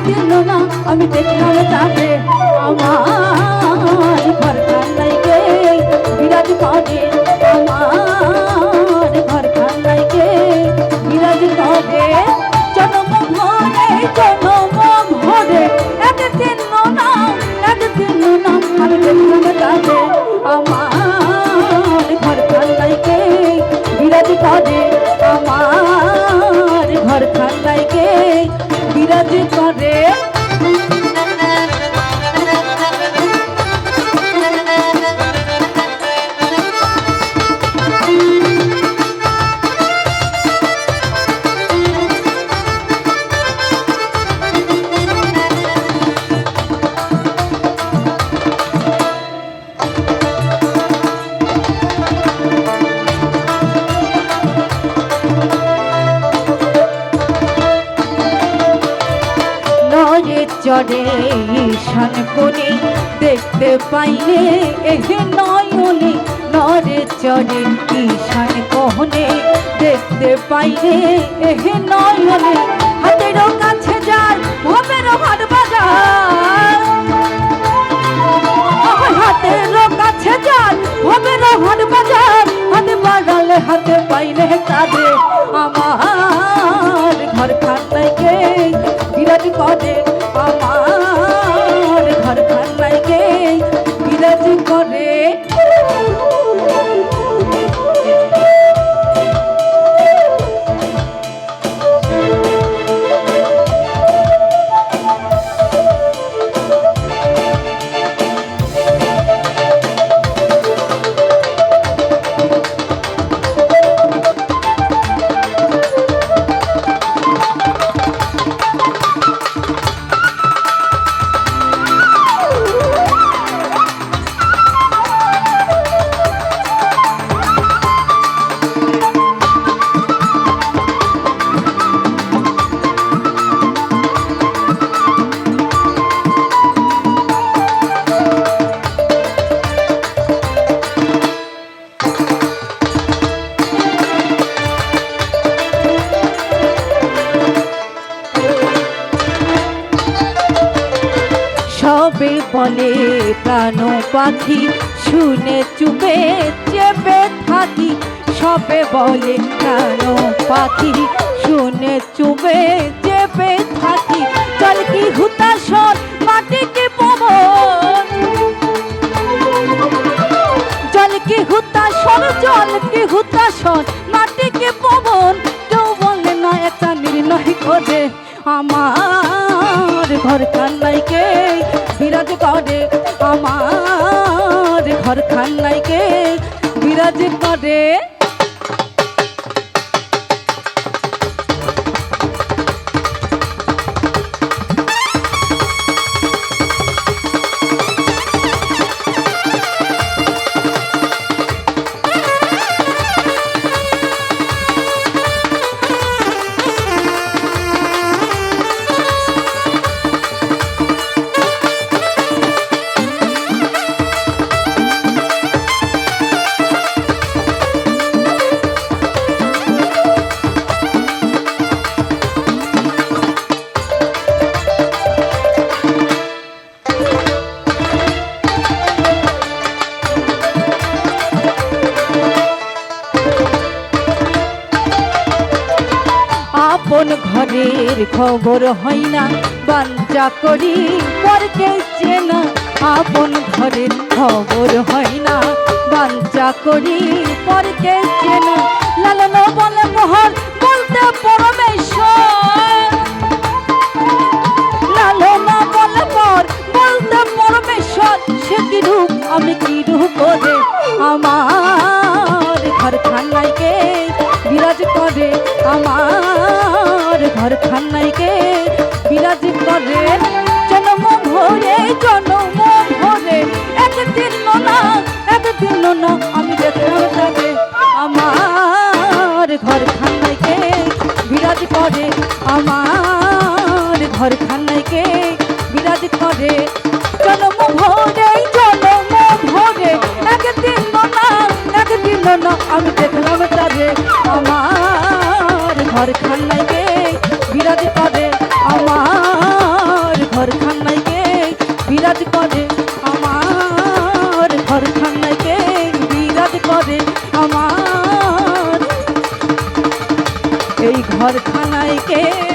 একদিন না আমি দেখলাম তাকে আমার ঘর খান্দাইকে বিরাজ করে আমার ঘর খান্দাইকে বিরাজ করে জন্ম ভরে একদিন না আমি দেখলাম তাকে আমার ঘর খান্দাইকে বিরাজ করে আমার ঘর খান্দাইকে বিরাজ করে চড়ে ঈশান কোণে দেখতে পাইলে এহে নয়নে নরে চড়ে ঈশান কোণে দেখতে পাইলে এহে নয়নে হাতেরও কাছে যার ভবেরও হাট বাজার হাতেরও কাছে যার ভবেরও হাট বাজার হাতে বাড়ালে হাতে পাইলে তাদের আমার ঘর খান্দাইকে বিরাজ করে আমার ঘর খান্দাইকে বিরাজ করে সবে বলে প্রাণ পাখি শুনে চুপে চেপে থাকি সবে বলে প্রাণ পাখি শুনে চুপে চেপে থাকি জল কি হুতাশন মাটি কি পবন জল কি হুতাশন মাটি কি পবন কেউ বলে না একটা নির্ণয় করে আমার ঘর খান্দাইকে বিরাজ করে আমার ঘর খান্দাইকে বিরাজ করে আপন ঘরের খবর হয় না বাঞ্চা করি পরকে চেনা আপন ঘরের খবর হয় না বাঞ্চা করি পরকে চেনা লালন বলে মোহর বলতে পরমেশ্বর লালন বলে পর বলতে পরমেশ্বর সে কি রূপ আমি কি রূপ করে আমার ঘর খান্দাইকে বিরাজ করে আমার ঘর খান্দাইকে বিরাজ করে জন্ম ভরে একদিন না আমি দেখলাম তাকে আমার ঘর খান্দাইকে বিরাজ করে আমার ঘর খান্দাইকে বিরাজ করে জন্ম ভরে একদিন না আমি দেখলাম তাকে আমার ঘর খান্দাইকে বিরাজ করে আমার ঘরখানায় কে